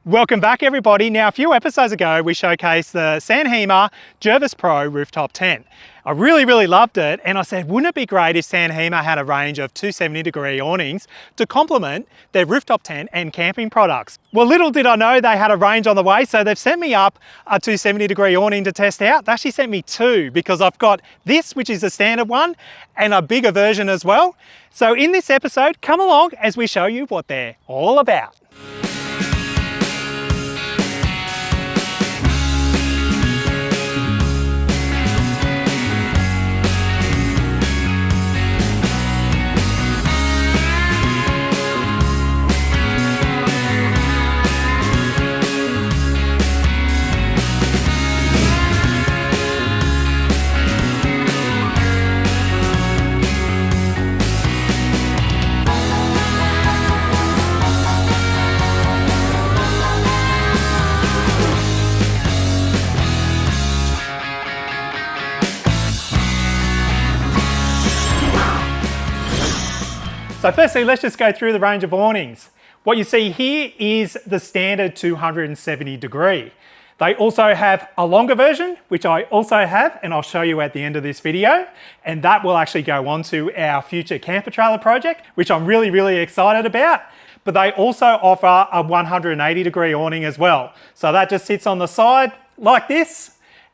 Welcome back everybody. Now a few episodes ago we showcased the San Hima Jervis Pro rooftop tent. I really loved it, and I said wouldn't it be great if San Hima had a range of 270-degree awnings to complement their rooftop tent and camping products. Well, little did I know they had a range on the way, so they've sent me up a 270-degree awning to test out. They actually sent me two because I've got this, which is a standard one, and a bigger version as well. So in this episode, come along as we show you what they're all about. So firstly, let's just go through the range of awnings. What you see here is the standard 270 degree. They also have a longer version, which I also have, and I'll show you at the end of this video. And that will actually go on to our future camper trailer project, which I'm really excited about. But they also offer a 180 degree awning as well. So that just sits on the side like this,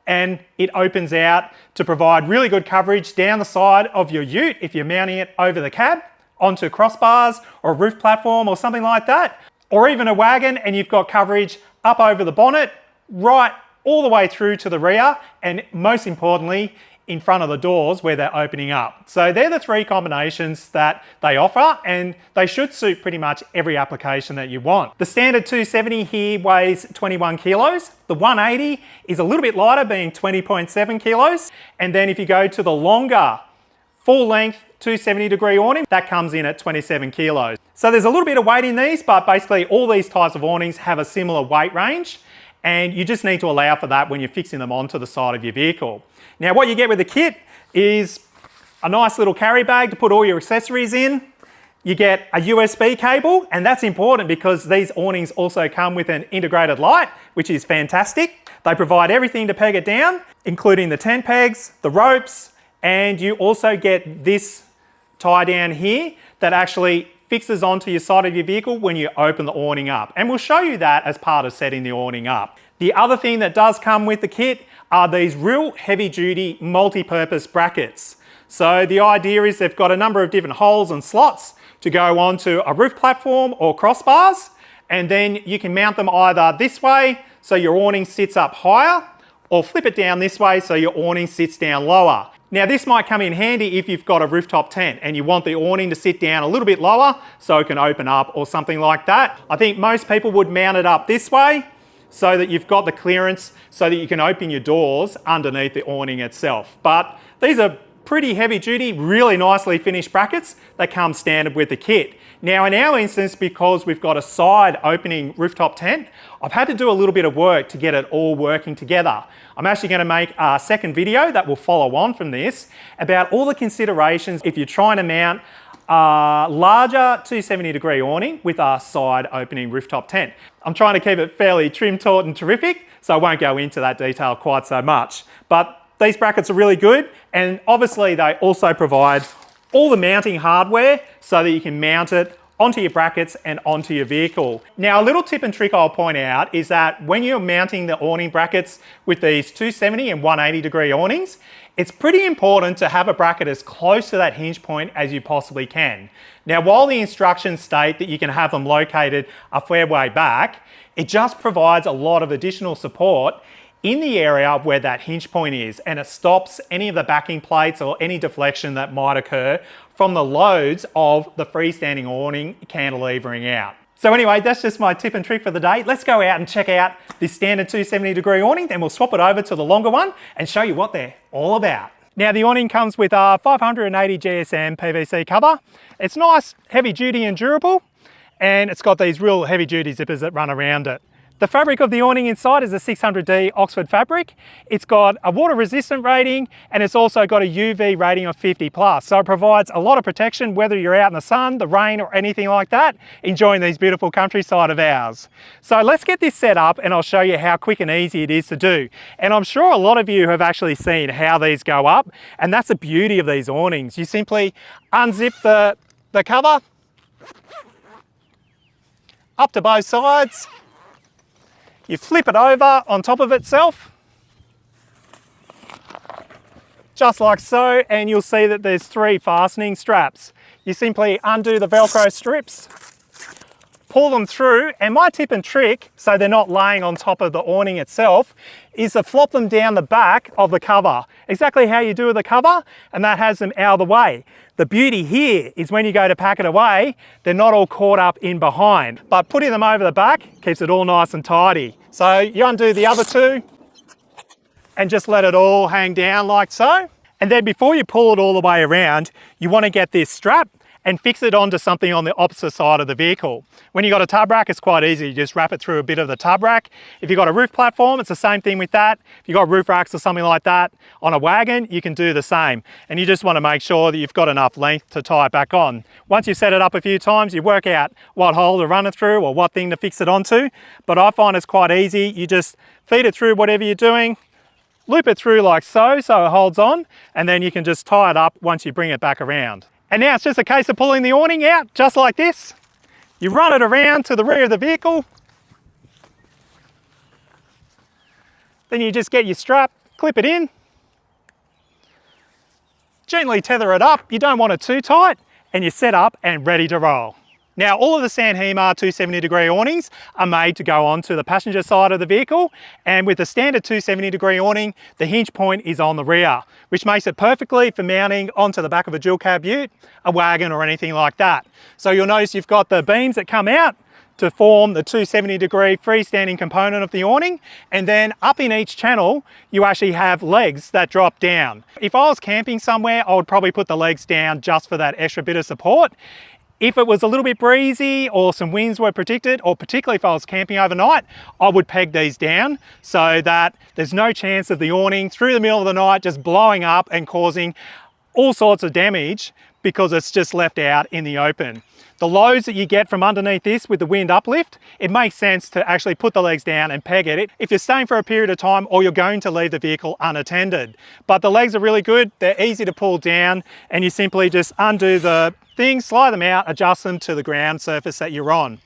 and it opens out to provide really good coverage down the side of your ute if you're mounting it over the cab, onto crossbars or a roof platform or something like that, or even a wagon, and you've got coverage up over the bonnet, right all the way through to the rear, and most importantly, in front of the doors where they're opening up. So they're the three combinations that they offer, and they should suit pretty much every application that you want. The standard 270 here weighs 21 kilos. The 180 is a little bit lighter, being 20.7 kilos. And then if you go to the longer full length 270 degree awning, that comes in at 27 kilos. So there's a little bit of weight in these, but basically all these types of awnings have a similar weight range, and you just need to allow for that when you're fixing them onto the side of your vehicle. Now what you get with the kit is a nice little carry bag to put all your accessories in. You get a USB cable, and that's important because these awnings also come with an integrated light, which is fantastic. They provide everything to peg it down, including the tent pegs, the ropes, and you also get this tie down here that actually fixes onto your side of your vehicle when you open the awning up. And we'll show you that as part of setting the awning up. The other thing that does come with the kit are these real heavy duty multi-purpose brackets. So the idea is they've got a number of different holes and slots to go onto a roof platform or crossbars, and then you can mount them either this way so your awning sits up higher, or flip it down this way so your awning sits down lower. Now this might come in handy if you've got a rooftop tent and you want the awning to sit down a little bit lower so it can open up or something like that. I think most people would mount it up this way so that you've got the clearance so that you can open your doors underneath the awning itself. But these are pretty heavy duty, really nicely finished brackets that come standard with the kit. Now in our instance, because we've got a side opening rooftop tent, I've had to do a little bit of work to get it all working together. I'm actually going to make a second video that will follow on from this about all the considerations if you're trying to mount a larger 270 degree awning with a side opening rooftop tent. I'm trying to keep it fairly trim, taut and terrific, so I won't go into that detail quite so much. But these brackets are really good, and obviously they also provide all the mounting hardware so that you can mount it onto your brackets and onto your vehicle. Now a little tip and trick I'll point out is that when you're mounting the awning brackets with these 270 and 180 degree awnings, it's pretty important to have a bracket as close to that hinge point as you possibly can. Now while the instructions state that you can have them located a fair way back, it just provides a lot of additional support in the area where that hinge point is, and it stops any of the backing plates or any deflection that might occur from the loads of the freestanding awning cantilevering out. So anyway, that's just my tip and trick for the day. Let's go out and check out this standard 270 degree awning, then we'll swap it over to the longer one and show you what they're all about. Now the awning comes with a 580 GSM PVC cover. It's nice, heavy duty and durable, and it's got these real heavy duty zippers that run around it. The fabric of the awning inside is a 600D Oxford fabric. It's got a water resistant rating and it's also got a UV rating of 50 plus. So it provides a lot of protection whether you're out in the sun, the rain or anything like that, enjoying these beautiful countryside of ours. So let's get this set up and I'll show you how quick and easy it is to do. And I'm sure a lot of you have actually seen how these go up, and that's the beauty of these awnings. You simply unzip the cover up to both sides. You flip it over on top of itself, just like so, and you'll see that there's 3 fastening straps. You simply undo the Velcro strips, pull them through, and my tip and trick, so they're not laying on top of the awning itself, is to flop them down the back of the cover. Exactly how you do with the cover, and that has them out of the way. The beauty here is when you go to pack it away, they're not all caught up in behind, but putting them over the back keeps it all nice and tidy. So you undo the other 2 and just let it all hang down like so. And then before you pull it all the way around, you want to get this strap and fix it onto something on the opposite side of the vehicle. When you've got a tub rack, it's quite easy. You just wrap it through a bit of the tub rack. If you've got a roof platform, it's the same thing with that. If you've got roof racks or something like that on a wagon, you can do the same. And you just want to make sure that you've got enough length to tie it back on. Once you've set it up a few times, you work out what hole to run it through or what thing to fix it onto. But I find it's quite easy. You just feed it through whatever you're doing, loop it through like so, so it holds on, and then you can just tie it up once you bring it back around. And now it's just a case of pulling the awning out, just like this. You run it around to the rear of the vehicle. Then you just get your strap, clip it in. Gently tether it up, you don't want it too tight, and you're set up and ready to roll. Now, all of the San Hima 270-degree awnings are made to go onto the passenger side of the vehicle, and with the standard 270-degree awning, the hinge point is on the rear, which makes it perfectly for mounting onto the back of a dual cab ute, a wagon or anything like that. So you'll notice you've got the beams that come out to form the 270-degree freestanding component of the awning, and then up in each channel you actually have legs that drop down. If I was camping somewhere, I would probably put the legs down just for that extra bit of support. If it was a little bit breezy or some winds were predicted, or particularly if I was camping overnight, I would peg these down so that there's no chance of the awning through the middle of the night just blowing up and causing all sorts of damage because it's just left out in the open. The loads that you get from underneath this with the wind uplift, it makes sense to actually put the legs down and peg it if you're staying for a period of time or you're going to leave the vehicle unattended. But the legs are really good, they're easy to pull down, and you simply just undo the things, slide them out, adjust them to the ground surface that you're on.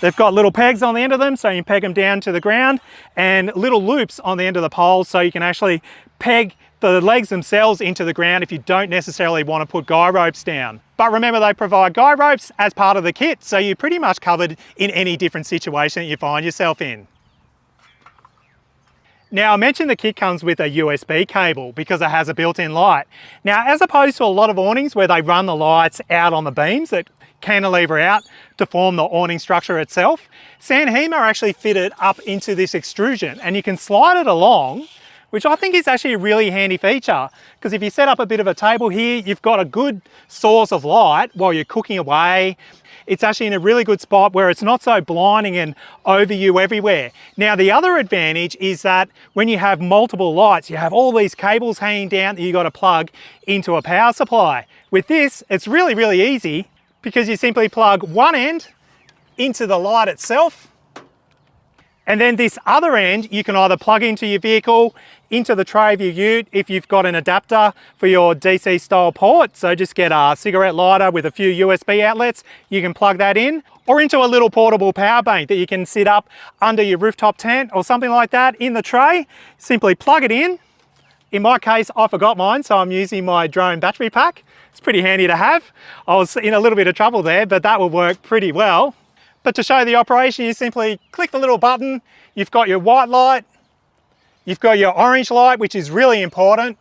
They've got little pegs on the end of them so you can peg them down to the ground, and little loops on the end of the poles so you can actually peg the legs themselves into the ground if you don't necessarily want to put guy ropes down. But remember, they provide guy ropes as part of the kit, so you're pretty much covered in any different situation that you find yourself in. Now, I mentioned the kit comes with a USB cable because it has a built-in light. Now, as opposed to a lot of awnings where they run the lights out on the beams that cantilever out to form the awning structure itself, San Hima are actually fitted up into this extrusion, and you can slide it along, which I think is actually a really handy feature, because if you set up a bit of a table here, you've got a good source of light while you're cooking away. It's actually in a really good spot where it's not so blinding and over you everywhere. Now, the other advantage is that when you have multiple lights, you have all these cables hanging down that you've got to plug into a power supply. With this, it's really, really easy because you simply plug one end into the light itself, and then this other end you can either plug into your vehicle, into the tray of your ute if you've got an adapter for your DC style port. So just get a cigarette lighter with a few USB outlets, you can plug that in, or into a little portable power bank that you can sit up under your rooftop tent or something like that in the tray. Simply plug it in. In my case, I forgot mine, so I'm using my drone battery pack. It's pretty handy to have. I was in a little bit of trouble there, but that will work pretty well. But to show the operation, you simply click the little button. You've got your white light, you've got your orange light, which is really important,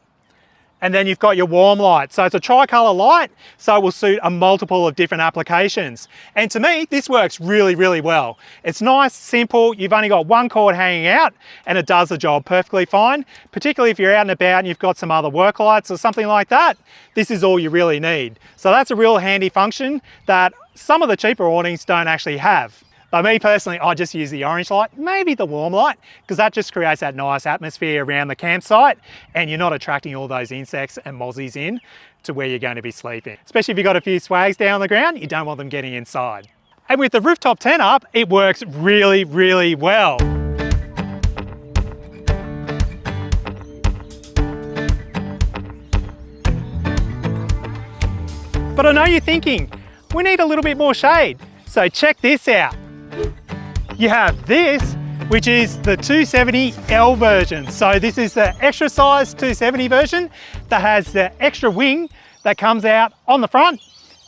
and then you've got your warm light. So it's a tricolour light, so it will suit a multiple of different applications. And to me, this works really, really well. It's nice, simple, you've only got one cord hanging out, and it does the job perfectly fine. Particularly if you're out and about and you've got some other work lights or something like that, this is all you really need. So that's a real handy function that some of the cheaper awnings don't actually have. But me personally, I just use the orange light, maybe the warm light, because that just creates that nice atmosphere around the campsite and you're not attracting all those insects and mozzies in to where you're going to be sleeping. Especially if you've got a few swags down on the ground, you don't want them getting inside. And with the rooftop tent up, it works really, really well. But I know you're thinking, we need a little bit more shade. So check this out. You have this, which is the 270L version. So this is the extra size 270 version that has the extra wing that comes out on the front.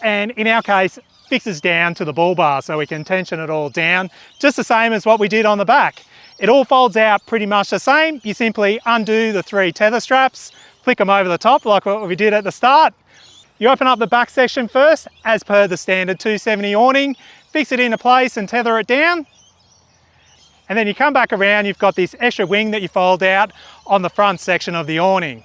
And in our case, fixes down to the bull bar so we can tension it all down, just the same as what we did on the back. It all folds out pretty much the same. You simply undo the 3 tether straps, flick them over the top like what we did at the start. You open up the back section first, as per the standard 270 awning, fix it into place and tether it down. And then you come back around, you've got this extra wing that you fold out on the front section of the awning.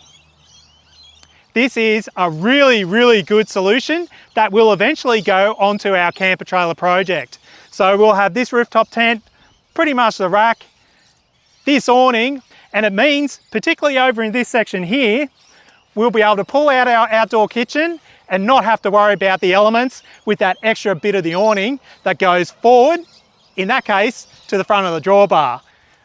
This is a really, really good solution that will eventually go onto our camper trailer project. So we'll have this rooftop tent, pretty much the rack, this awning, and it means, particularly over in this section here, we'll be able to pull out our outdoor kitchen and not have to worry about the elements with that extra bit of the awning that goes forward, in that case, to the front of the drawbar.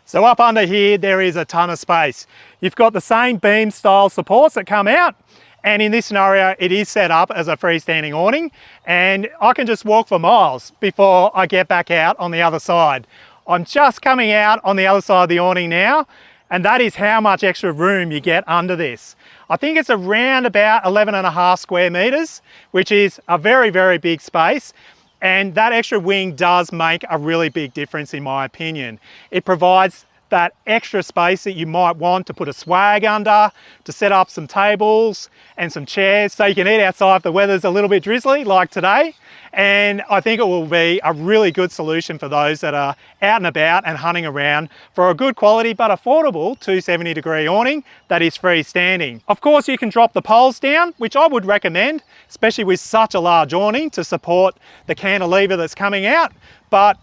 So up under here, there is a ton of space. You've got the same beam style supports that come out, and in this scenario, it is set up as a freestanding awning, and I can just walk for miles before I get back out on the other side. I'm just coming out on the other side of the awning now, and that is how much extra room you get under this. I think it's around about 11.5 square meters, which is a very, very big space. And that extra wing does make a really big difference in my opinion. It provides that extra space that you might want to put a swag under, to set up some tables and some chairs so you can eat outside if the weather's a little bit drizzly like today. And I think it will be a really good solution for those that are out and about and hunting around for a good quality but affordable 270-degree awning that is freestanding. Of course, you can drop the poles down, which I would recommend, especially with such a large awning to support the cantilever that's coming out. But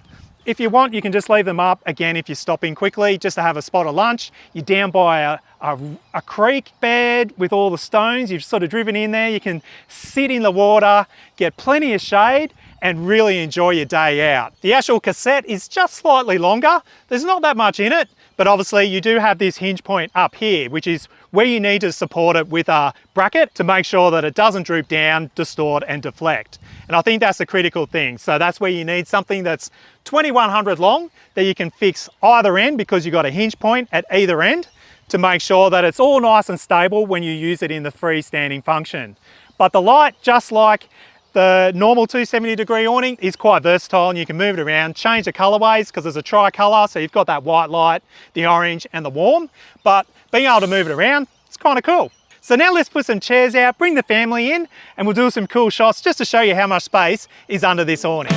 if you want, you can just leave them up. Again, if you're stopping quickly, just to have a spot of lunch. You're down by a creek bed with all the stones. You've sort of driven in there. You can sit in the water, get plenty of shade, and really enjoy your day out. The actual cassette is just slightly longer. There's not that much in it, but obviously you do have this hinge point up here, which is where you need to support it with a bracket to make sure that it doesn't droop down, distort, and deflect. And I think that's a critical thing. So that's where you need something that's 2100 long that you can fix either end, because you've got a hinge point at either end to make sure that it's all nice and stable when you use it in the freestanding function. But the light, just like the normal 270-degree awning, is quite versatile, and you can move it around, change the colorways because there's a tri-color, so you've got that white light, the orange and the warm, but being able to move it around, it's kind of cool. So now let's put some chairs out, bring the family in, and we'll do some cool shots just to show you how much space is under this awning.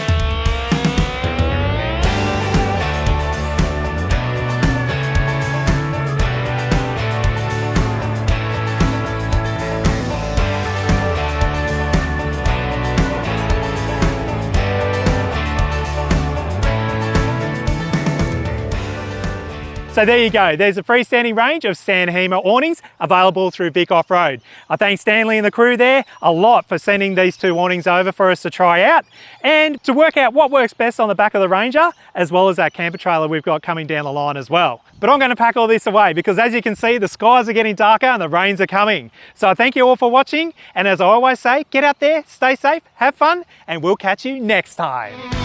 So there you go, there's a freestanding range of San Hima awnings available through Vic Off-Road. I thank Stanley and the crew there a lot for sending these 2 awnings over for us to try out and to work out what works best on the back of the Ranger, as well as that camper trailer we've got coming down the line as well. But I'm going to pack all this away because, as you can see, the skies are getting darker and the rains are coming. So I thank you all for watching, and as I always say, get out there, stay safe, have fun, and we'll catch you next time.